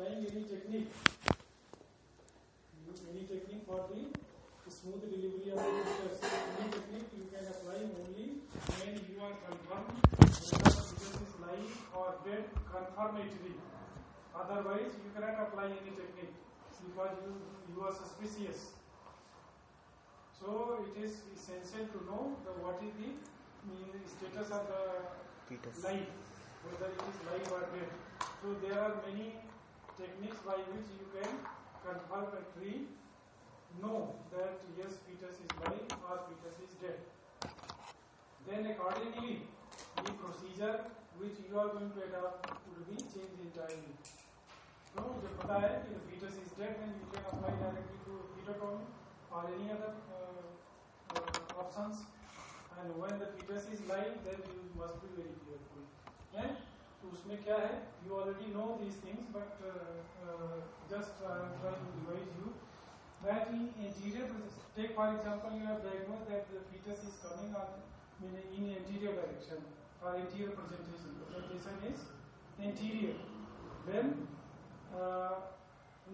applying any technique for the smooth delivery of the features. Any technique you can apply only when you are confirmed whether the fetus is live or dead confirmatory. Otherwise, you cannot apply any technique because you are suspicious. So it is essential to know what is the status of the fetus, life, whether it is live or dead. So there are many techniques by which you can confirmatory know that yes, fetus is live or fetus is dead. Then accordingly, the procedure which you are going to adopt would be changed entirely. So जब पता है कि the fetus is dead, then you can apply directly to fetotomy or any other options. And when the fetus is live, then you must be very careful. Yeah? तो उसमें क्या है? You already know these things, but just trying to revise you. That in anterior, take for example, you have diagnosed that the fetus is coming on in anterior direction or anterior presentation. The presentation is anterior. Then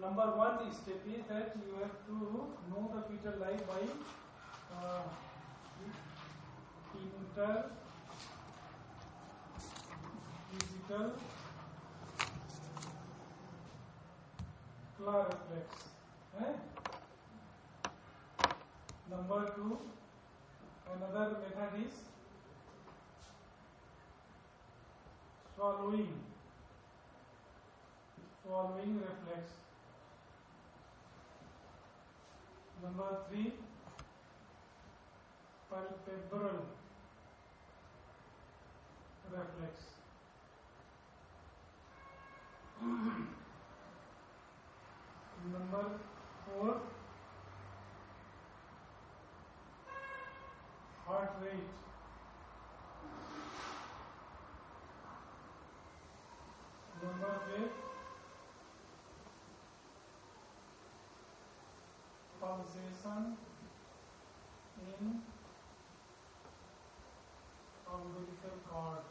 number one step is that you have to know the fetal life by interdigital Clark reflex. Number two, another method is swallowing reflex. Number three, palpebral reflex. Number four, heart rate. Number 8, pulsation in umbilical cord.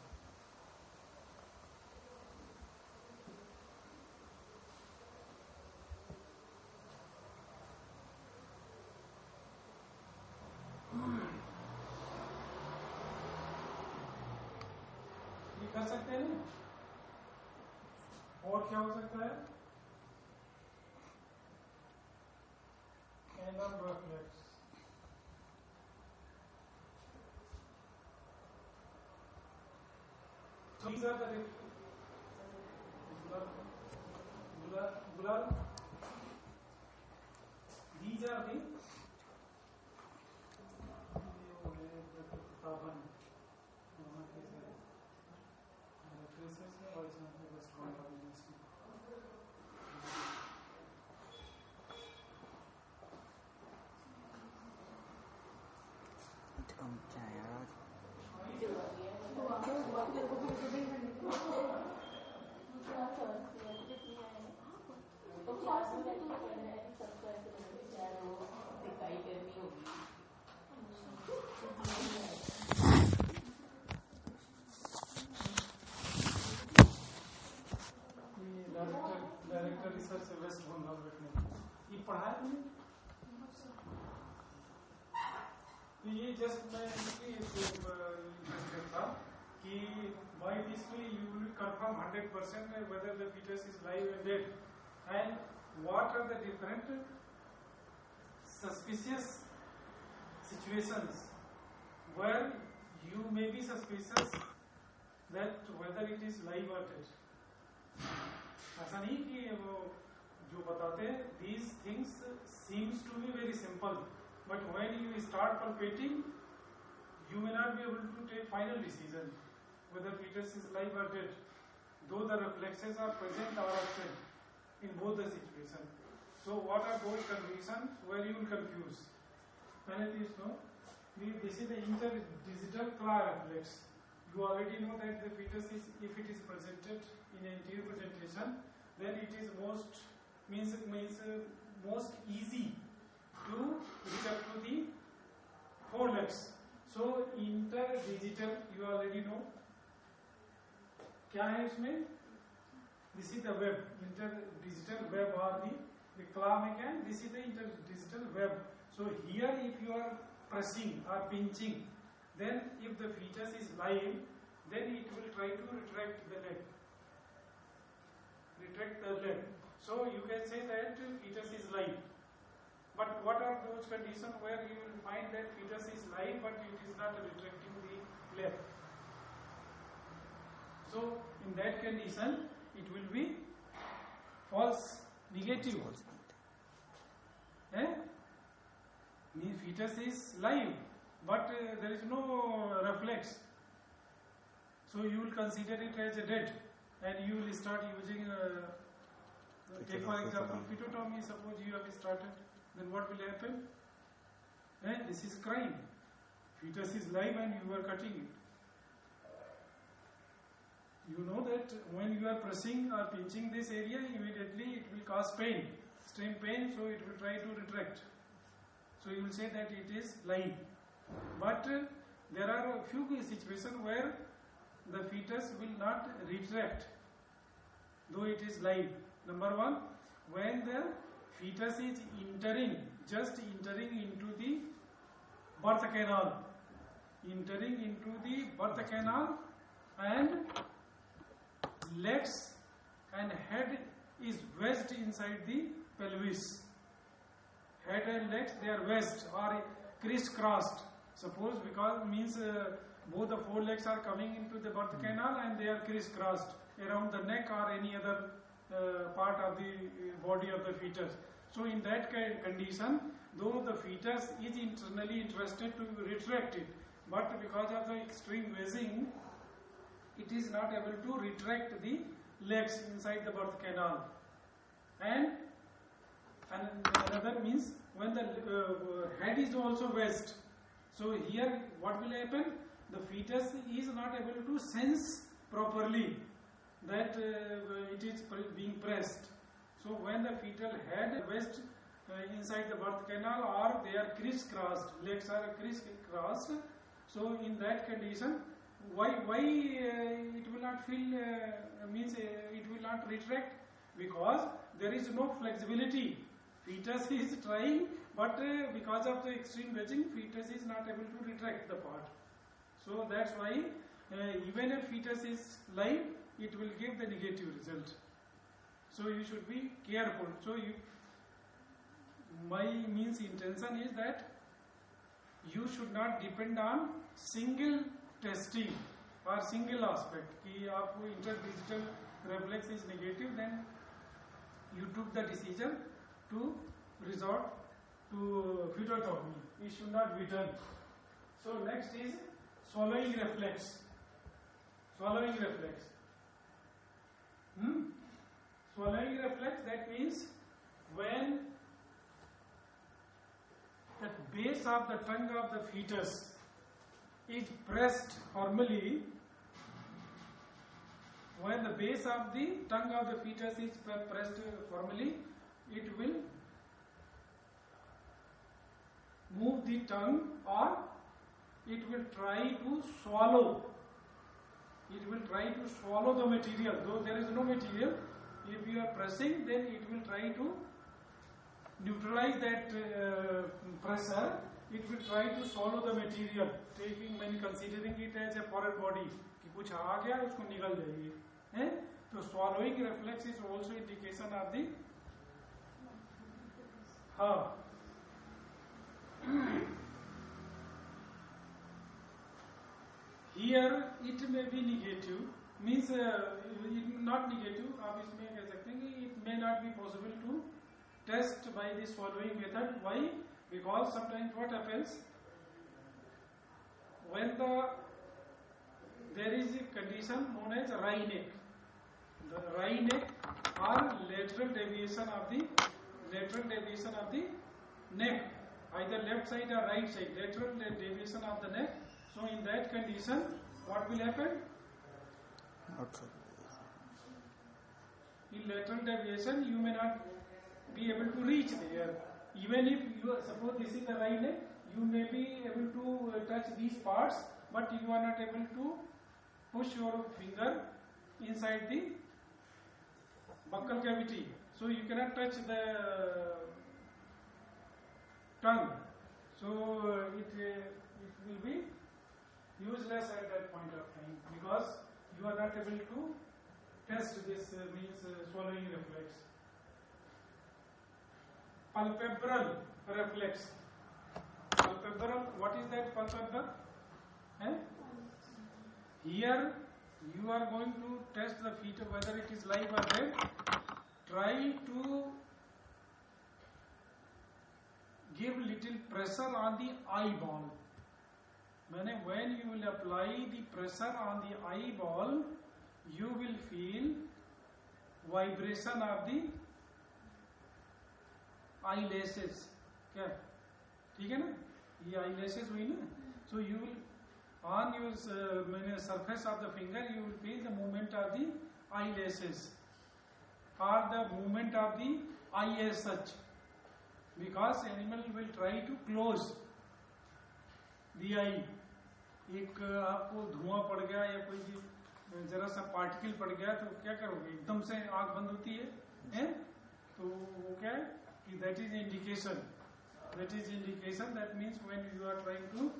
ये कर सकते हैं ना? और क्या हो सकता है? Canal reflex. These are the these are the director research से वेस्ट बंगाल बैठने ये पढ़ा है तो ये जस्ट मैं इसलिए था कि by this way you will confirm 100% whether the fetus is live and dead and what are the different suspicious situations where you may be suspicious that whether it is live or dead. ऐसा नहीं कि वो जो बताते हैं these things seems to be very simple but when you start palpating you may not be able to take final decision whether fetus is live or dead though the reflexes are present or absent in both the situations. So what are those conditions where you will confuse? Many things know this is the interdigital Clark reflex. You already know that the fetus is, if it is presented in anterior presentation, then it is most easy to reach up to the forelegs. So interdigital you already know. क्या है इसमें? This is the web, interdigital web or the claw mechanism. This is the interdigital web. So here if you are pressing or pinching, then if the fetus is live, then it will try to retract the leg. Retract the leg. So you can say that fetus is live. But what are those conditions where you will find that fetus is live but it is not retracting the leg? So in that condition it will be false negative. Means fetus is live but there is no reflex. So you will consider it as a dead and you will start using take for example pituitary. Suppose you have started, then what will happen? This is crime. Fetus is live and you are cutting it. You know that when you are pressing or pinching this area, immediately it will cause pain, extreme pain, so it will try to retract. So you will say that it is live. But there are a few situations where the fetus will not retract, though it is live. Number one, when the fetus is just entering into the birth canal, and legs and head is wedged inside the pelvis. Head and legs, they are wedged or crisscrossed. Suppose because means both the forelegs are coming into the birth canal and they are crisscrossed around the neck or any other part of the body of the fetus. So in that condition, though the fetus is internally interested to retract it, but because of the extreme wedging, it is not able to retract the legs inside the birth canal. And another means when the head is also wedged. So here what will happen? The fetus is not able to sense properly that it is being pressed. So when the fetal head wedged inside the birth canal or they are crisscrossed, legs are crisscrossed, so in that condition, why it will not feel means it will not retract? Because there is no flexibility. Fetus is trying, but because of the extreme wedging, fetus is not able to retract the part. So that's why even if fetus is live, it will give the negative result. So you should be careful. So my means intention is that you should not depend on single testing or single aspect. कि आपको interdigital reflex is negative, then you took the decision to resort to pituitary. It should not be done. So next is swallowing reflex. Swallowing reflex. Swallowing reflex, that means when the base of the tongue of the fetus is pressed firmly, when the base of the tongue of the fetus is pressed firmly, it will move the tongue or it will try to swallow. It will try to swallow the material. Though there is no material, if you are pressing, then it will try to neutralize that pressure. It will try to swallow the material, considering it as a foreign body. कि कुछ आ गया उसको निगल जाएगी. तो swallowing reflex is also indication of the Here it may be negative, means not negative. आप इसमें कह सकते हैं कि it may not be possible to test by the swallowing method. Why? Because sometimes what happens when there is a condition known as wry neck. The wry neck or lateral deviation of the neck, either left side or right side, lateral deviation of the neck. So in that condition, what will happen? In lateral deviation, you may not be able to reach there. Even if you suppose this is the right neck, you may be able to touch these parts, but you are not able to push your finger inside the buccal cavity. So you cannot touch the tongue. So it will be useless at that point of time because you are not able to test this means swallowing reflex. Palpebral reflex. Palpebral, what is that palpebral? Here you are going to test the feet whether it is live or dead. Try to give little pressure on the eyeball. When you will apply the pressure on the eyeball, you will feel vibration of the eyelashes. क्या ठीक है ना, ये eyelashes हुई ना. So you will on your surface of the finger you will feel the movement of the eyelashes or the movement of the eye as such, because animal will try to close the eye. एक आपको धुआं पड़ गया या कोई जरा सा particle पड़ गया तो क्या करोगे, एकदम से आंख बंद होती है? तो वो क्या है कि that is indication. That means when you are trying to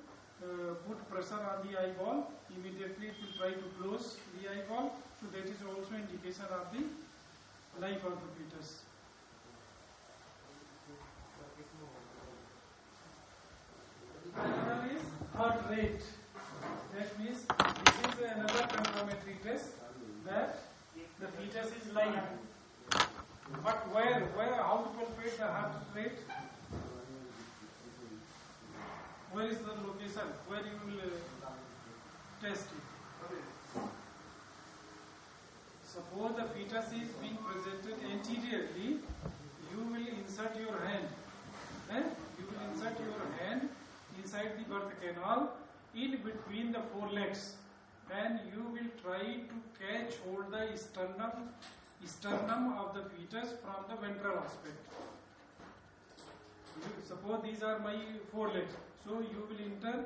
put pressure on the eyeball, immediately it will try to close the eyeball. So that is also indication of the life of the fetus. Another is heart rate. That means this is another confirmatory test that the fetus is live. But how to calculate the heart rate? Where is the location where you will test it? Suppose the fetus is being presented anteriorly, you will insert your hand. You will insert your hand inside the birth canal in between the forelegs, and you will try to catch hold the sternum of the fetus from the ventral aspect. Suppose these are my forelegs. So you will enter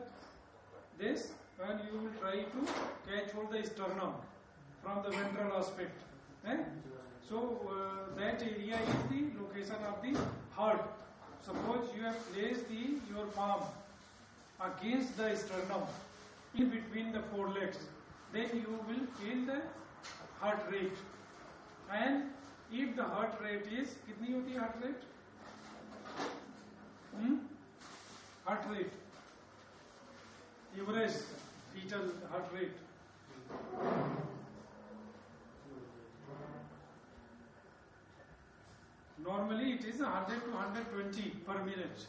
this and you will try to catch hold the sternum from the ventral aspect. So that area is the location of the heart. Suppose you have placed your palm against the sternum in between the forelegs, then you will feel the heart rate. And if the heart rate is, कितनी होती है heart rate? Heart rate, average fetal heart rate. Normally it is 100 to 120 per minute.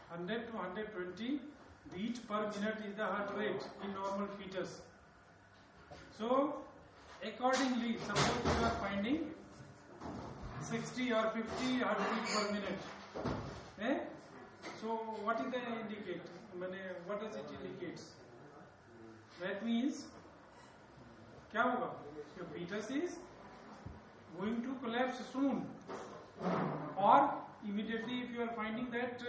100 to 120 beat per minute is the heart rate in normal fetus. So accordingly, suppose you are finding 60 or 50 heartbeat per minute. So what is the indicate? What does it indicate? That means क्या होगा? Your fetus is going to collapse soon, or immediately if you are finding that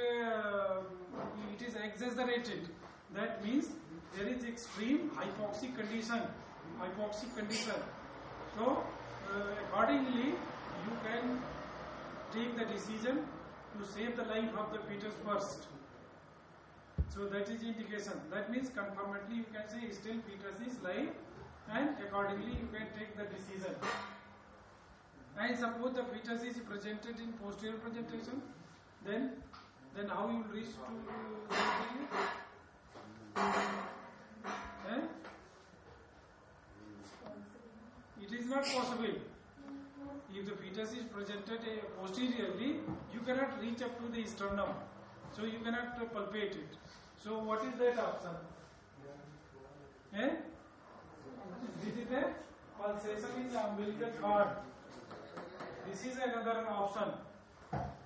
it is exaggerated, that means there is extreme hypoxic condition. So accordingly you can take the decision to save the life of the fetus first. So that is indication. That means confirmatory you can say still fetus is live, and accordingly you can take the decision. And suppose the fetus is presented in posterior presentation, then how you will reach to it is not possible. If the fetus is presented posteriorly, you cannot reach up to the sternum, so you cannot palpate it. So what is that option? This is the pulsation in the umbilical cord. This is another option,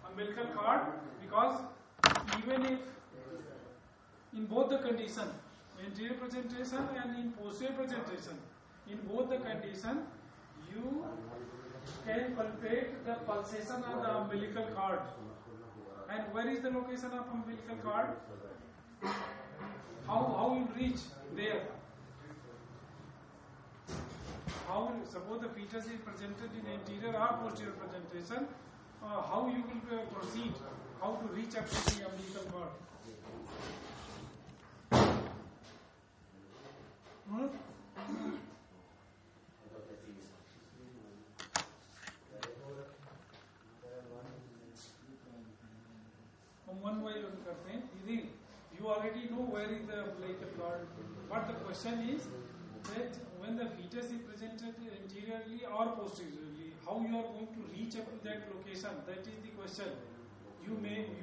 umbilical cord, because even if in both the condition, anterior presentation and in posterior presentation, in both the condition, you can palpate the pulsation of the umbilical cord. And where is the location of umbilical cord? How you reach there? how, suppose the fetus is presented in anterior or posterior presentation, how you will proceed, how to reach up to the umbilical cord. हम one by one करते हैं. You already know where is the umbilical cord, but the question is that when the fetus is presented anteriorly or posteriorly, how you are going to reach up to that location? That is the question. You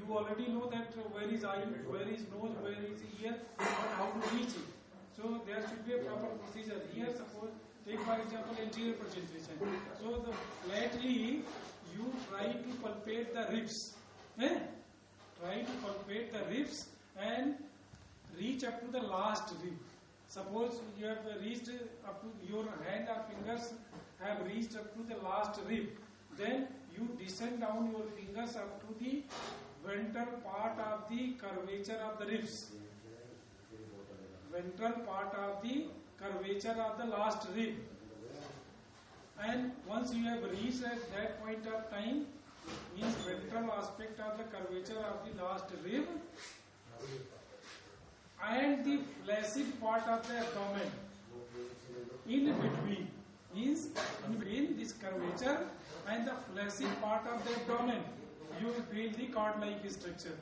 already know that where is eye, where is nose, where is ear, but how to reach it. So there should be a proper procedure. Here, suppose, take for example anterior presentation. So flatly you try to palpate the ribs. Try to palpate the ribs and reach up to the last rib. Suppose you have reached up to your hand or fingers have reached up to the last rib. Then you descend down your fingers up to the ventral part of the curvature of the ribs. Ventral part of the curvature of the last rib. And once you have reached at that point of time, means ventral aspect of the curvature of the last rib, and the flaccid part of the abdomen in between, means in between this curvature and the flaccid part of the abdomen, you will feel the cord-like structure.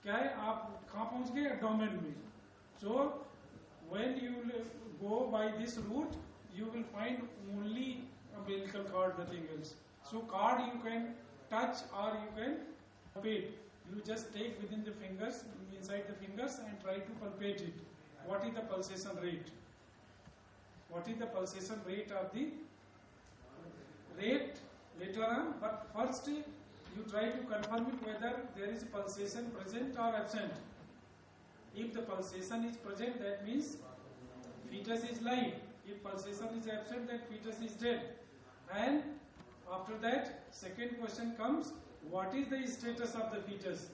क्या है, आप कहाँ पहुँच गए? Abdomen में. So when you go by this route, you will find only umbilical cord, nothing else. So cord you can touch or you can palpate. You just take within the fingers, inside the fingers, and try to palpate it. What is the pulsation rate? What is the pulsation rate of the rate later on? But first you try to confirm it whether there is pulsation present or absent. If the pulsation is present, that means fetus is live. If pulsation is absent, that fetus is dead. And after that, second question comes, what is the status of the fetus?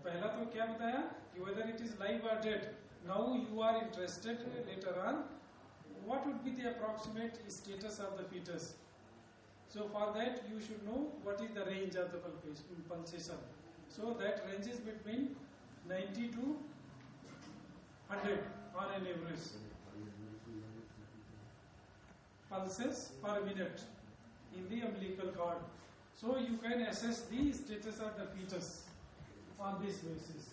पहला तो क्या बताया कि whether it is live or dead. Now you are interested later on, what would be the approximate status of the fetus? So for that you should know what is the range of the pulsation. So that ranges between 90 to 100 on an average pulses per minute in the umbilical cord. So you can assess the status of the fetus on this basis.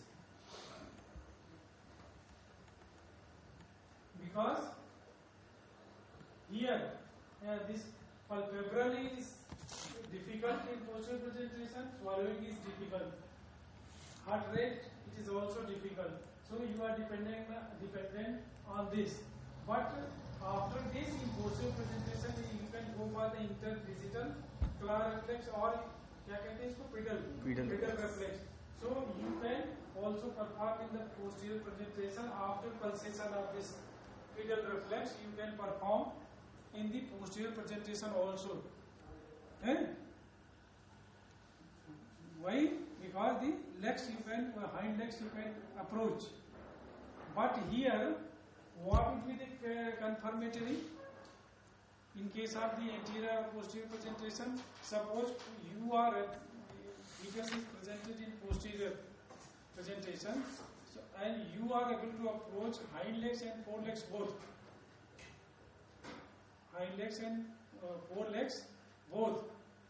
Because here this palpebral is difficult in posterior presentation, swallowing is difficult. Heart rate, it is also difficult. So you are dependent on this. But after this, in posterior presentation, you can go for the interdigital claw reflex or क्या कहते हैं इसको pedal reflex. So you can also perform in the posterior presentation after pulsation of this pedal reflex. You can perform in the posterior presentation also. Why? Because the legs you can, hind legs you can approach. But here, what would be the confirmatory? In case of the anterior or posterior presentation, suppose you are fetus is presented in posterior presentation, so, and you are able to approach hind legs and forelegs both. Hind legs and forelegs both.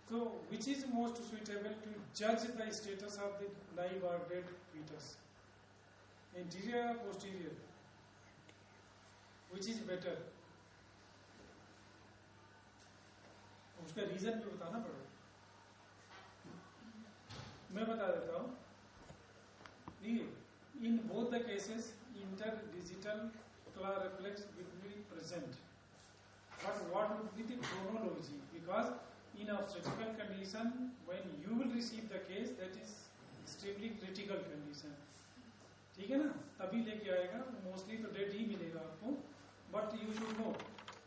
So, which is most suitable to judge the status of the live or dead fetus? Anterior or posterior? Which is better? उसका reason भी बताना पड़ेगा. मैं बता देता हूँ. In both the cases, interdigital claw reflex will be present. But what would be the chronology? Because in obstetrical condition, when you will receive the case, that is extremely critical condition. ठीक है ना? तभी लेके आएगा. Mostly तो dead ही मिलेगा आपको. But you should know.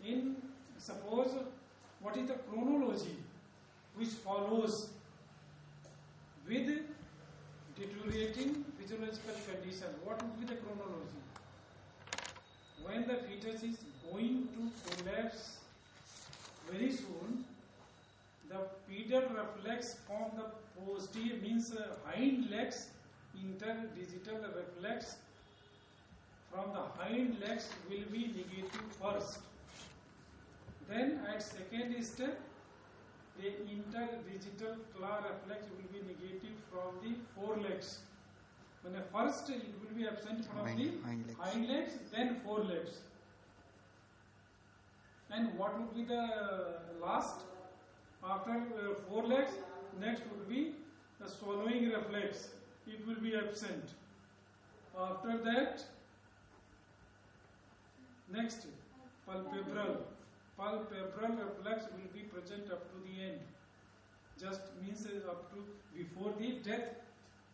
In suppose what is the chronology which follows with deteriorating physiological condition? What would be the chronology? When the fetus is going to collapse very soon. The pedal reflex from the posterior means hind legs, interdigital reflex from the hind legs will be negative first. Then at second step, the interdigital claw reflex will be negative from the forelegs. When first it will be absent from the hind legs, then forelegs. And what would be the last? After forelegs, next would be the swallowing reflex. It will be absent. After that, next palpebral. Palpebral reflex will be present up to the end. Just means up to before the death,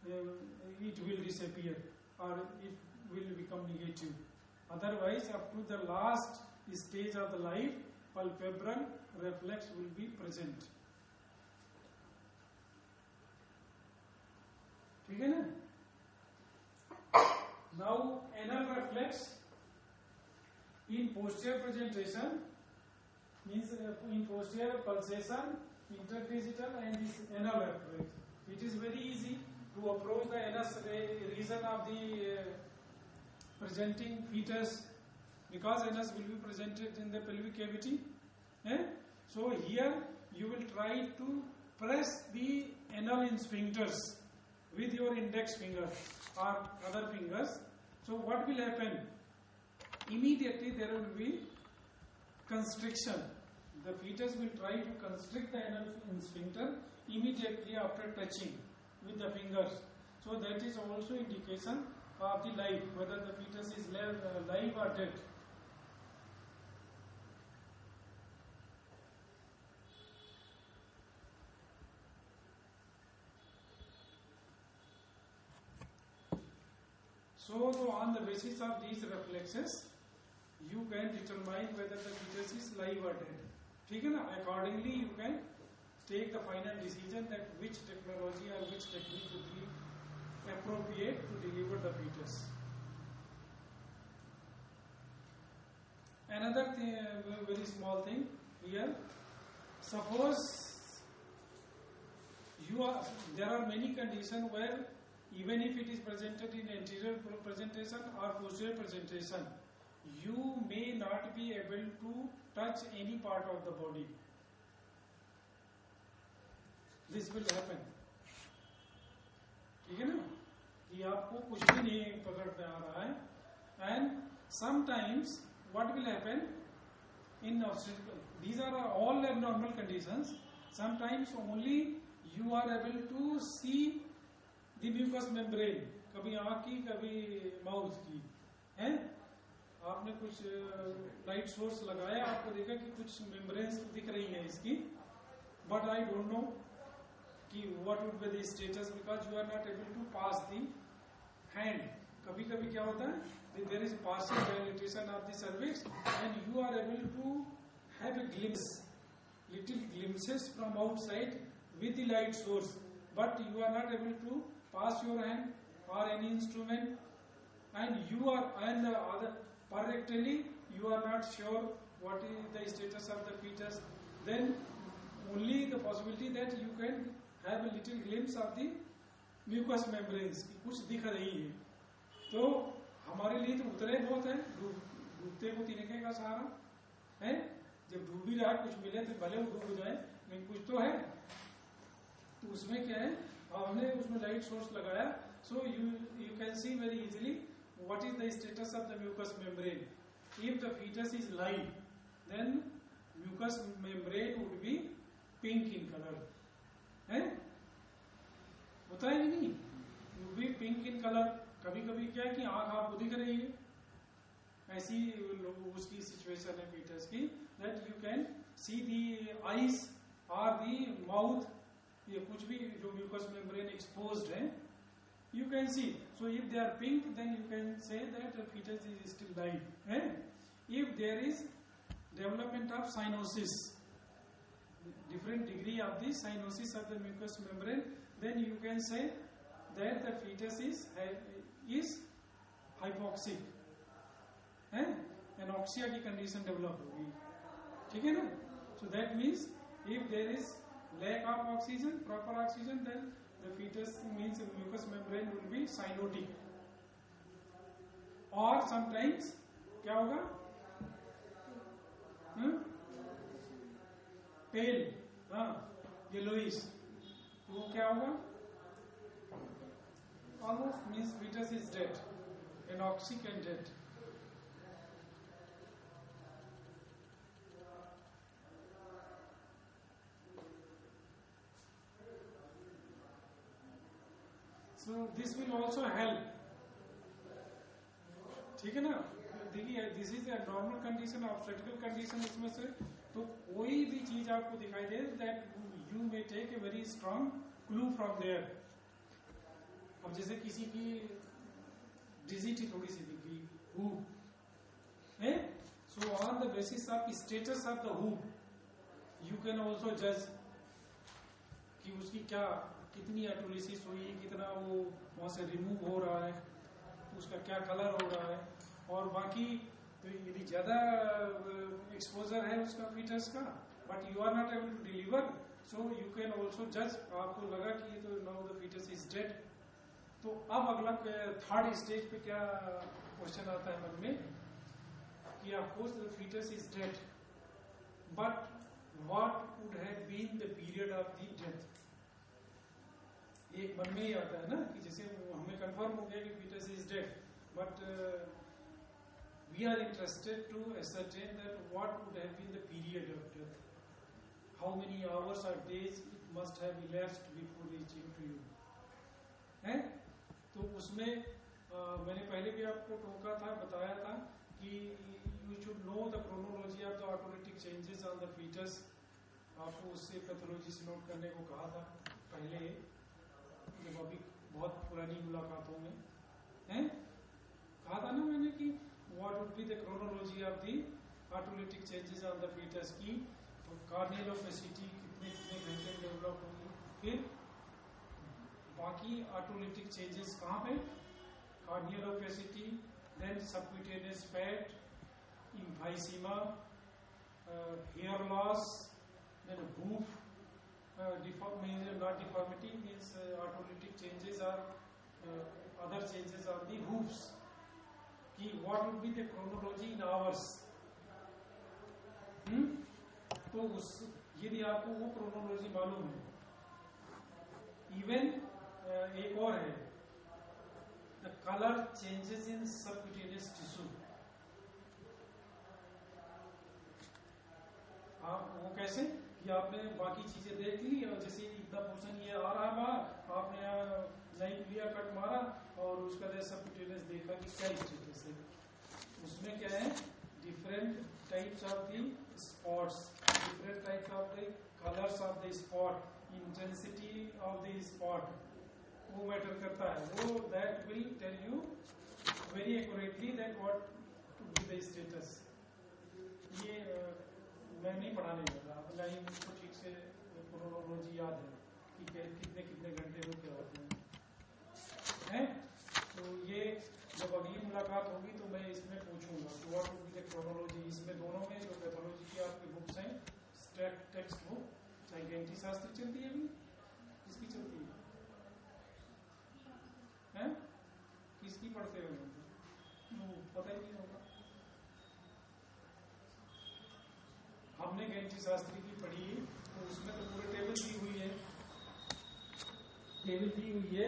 it will disappear or it will become negative. Otherwise, up to the last stage of the life, palpebral reflex will be present. ठीक है ना? Now anal reflex in posterior presentation means in posterior pulsation, interdigital and this anal reflex. It is very easy to approach the anus region of the presenting fetus, because anus will be presented in the pelvic cavity. So here you will try to press the anal sphincters with your index finger or other fingers. So what will happen? Immediately there will be constriction. The fetus will try to constrict the anal sphincter immediately after touching with the fingers. So that is also indication of the life, whether the fetus is alive or dead. So on the basis of these reflexes, you can determine whether the fetus is live or dead. ठीक है ना? Accordingly, you can take the final decision that which technology or which technique would be appropriate to deliver the fetus. Another thing, very small thing here. Suppose there are many conditions where even if it is presented in anterior presentation or posterior presentation, you may not be able to touch any part of the body. This will happen. ठीक है ना? कि आपको कुछ भी नहीं पकड़ में आ रहा है. And sometimes what will happen in obstetrical? These are all abnormal conditions. Sometimes only you are able to see the mucous membrane. कभी आँख की, कभी माउथ की, हैं? आपने कुछ लाइट सोर्स लगाया, आपको देखा कि कुछ मेम्ब्रेन्स दिख रही हैं इसकी, but I don't know कि what would be the status because you are not able to pass the hand. कभी कभी क्या होता है? There is partial dilatation of the cervix and you are able to have a glimpse, little glimpses from outside with the light source, but you are not able to pass your hand or any instrument, and you are and the other parectally you are not sure what is the status of the fetus. Then only the possibility that you can have a little glimpse of the mucous membranes कि कुछ दिख रही है. तो हमारे लिए तो उतरे बहुत है, डूबते को तिनके का सहारा है. जब डूब भी रहा है कुछ मिले तो भले वो डूब जाए, लेकिन कुछ तो है. तो उसमें क्या है, हमने उसमें लाइट सोर्स लगाया. So you can see very easily what is the status of the mucous membrane. If the fetus is live, then mucous membrane would be pink in color. है? होता है नहीं? would be pink in color. कभी कभी क्या है कि आँख आपको दिख रही है, ऐसी उसकी सिचुएशन है fetus की, that you can see the eyes or the mouth, ये कुछ भी जो mucous membrane exposed है, you can see. So if they are pink, then you can say that the fetus is still live. If there is development of cyanosis, different degree of the cyanosis of the mucous membrane, then you can say that the fetus is hypoxic. Anoxia की condition develop होगी, ठीक है ना। So that means if there is lack of oxygen, proper oxygen, then the fetus means mucous membrane will be cyanotic. और sometimes क्या होगा, पेल, हाँ, yellowish, तो वो क्या होगा, almost means fetus is dead, anoxic and dead. So this will also help, ठीक है ना। देखिए this is a normal condition, obstetrical condition, इसमें से तो कोई भी चीज आपको दिखाई दे that you may take a very strong clue from there. अब जैसे किसी की डिजीटी थोड़ी सी दिखी, हु है, so on the basis of status of the who you can also जज कि उसकी क्या, कितनी एटोलिसिस हुई, कितना वो वहां से रिमूव हो रहा है, उसका क्या कलर हो रहा है, और बाकी तो यदि ज्यादा एक्सपोजर है उसका फीटस का, but you are not able to deliver, so you can also जज, आपको लगा कि तो now the fetus is dead. तो अब अगला थर्ड स्टेज पे क्या क्वेश्चन आता है मन में कि of course the fetus is dead, but what would have been the period of the death. एक मन में ही आता है ना कि जैसे हमें कंफर्म हो गया कि fetus is dead, but we are interested to ascertain that what would have been the period of death, how many hours or days it must have elapsed before reaching to you, है। तो उसमें मैंने पहले भी आपको टोका था, बताया था कि you should know the chronology of the autolytic changes on the fetus। आपको उससे पैथोलॉजी से नोट करने को कहा था पहले, जब अभी बहुत पुरानी मुलाकातों में हैं, कहा था ना मैंने कि what would be the chronology of the autolytic changes on the fetus की, कार्नियल ओपेसिटी कितने कितने घंटे में डेवलप होगी, फिर बाकी ऑटोलिटिक चेंजेस कहाँ पे, corneal opacity, then subcutaneous fat, emphysema, hair loss, then hoof, not deformity means autolytic changes or other changes on the hoofs, कि what would be the chronology in hours। तो उस यदि आपको वो क्रोनोलॉजी मालूम है, इवन एक और है the colour changes in subcutaneous tissue. आप वो कैसे कि आपने बाकी चीजें देख ली और जैसे इतना पोर्शन ये आ रहा है बाहर, आपने यहाँ नहीं लिया, कट मारा और उसका सबक्यूटेनियस देखा कि क्या स्टेटस है। उसमें क्या है, different types of the spots, different types of the colours of the spot, intensity of the spot, वो मैटर करता है। वो that will tell you very accurately that what to be the status. ये मैं नहीं पढ़ाने लगा, अपना ही मुझको ठीक से क्रोनोलॉजी याद है कि कितने कितने घंटे में क्या होते हैं। तो ये जब अगली मुलाकात होगी तो मैं इसमें पूछूंगा तो what would be the chronology. इसमें दोनों में जो पैथोलॉजी की आपकी बुक्स हैं, टेक्स्ट बुक, चाहे गैंटी शास्त्री चलती है अभी, किसकी चलती है, किसकी पढ़ते हो, पता ही नहीं होगा। हमने गैंटी शास्त्री की पढ़ी तो उसमें तो पूरे टेबल दी हुई है, टेबल दी हुई है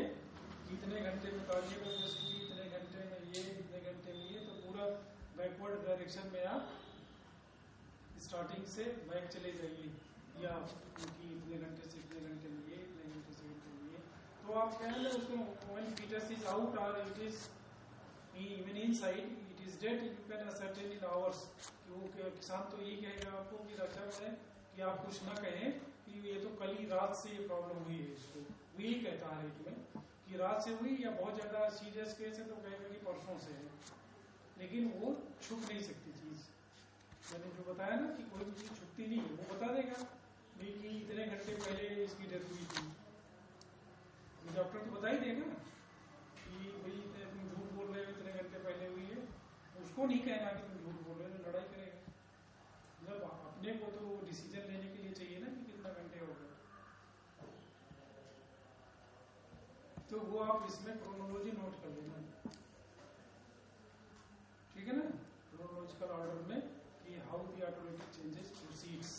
इतने घंटे में कार्डियक ओपेसिटी, इतने घंटे में ये, इतने घंटे में ये, तो पूरा बैकवर्ड डायरेक्शन में आप स्टार्टिंग से बैक चले जाइए, या क्योंकि इतने घंटे से इतने घंटे में ये, इतने घंटे से इतने में ये। तो आप क्या है उसको व्हेन फीटस इज आउट और it is even inside it is dead, you can ascertain in hours. वो किसान तो यही कहेगा आपको कि रक्षा है कि आप कुछ ना कहें कि ये तो कल ही रात से ये प्रॉब्लम हुई है, इसको वो यही कहता है में कि रात से हुई, या बहुत ज्यादा सीरियस केस है तो कहेगा कि परसों से है, लेकिन वो छुप नहीं सकती चीज। मैंने जो बताया ना कि कोई भी चीज छुपती नहीं है, वो बता देगा कि इतने घंटे पहले इसकी डेथ हुई थी, डॉक्टर तो बता ही देगा कि भाई तुम झूठ बोल रहे हो, इतने घंटे पहले हुई है। उसको नहीं कहना कि तुम झूठ बोल रहे हो, तो वो आप इसमें क्रोनोलॉजी नोट कर लेना, ठीक है ना, क्रोनोलॉजिकल ऑर्डर में कि how the automatic changes proceeds.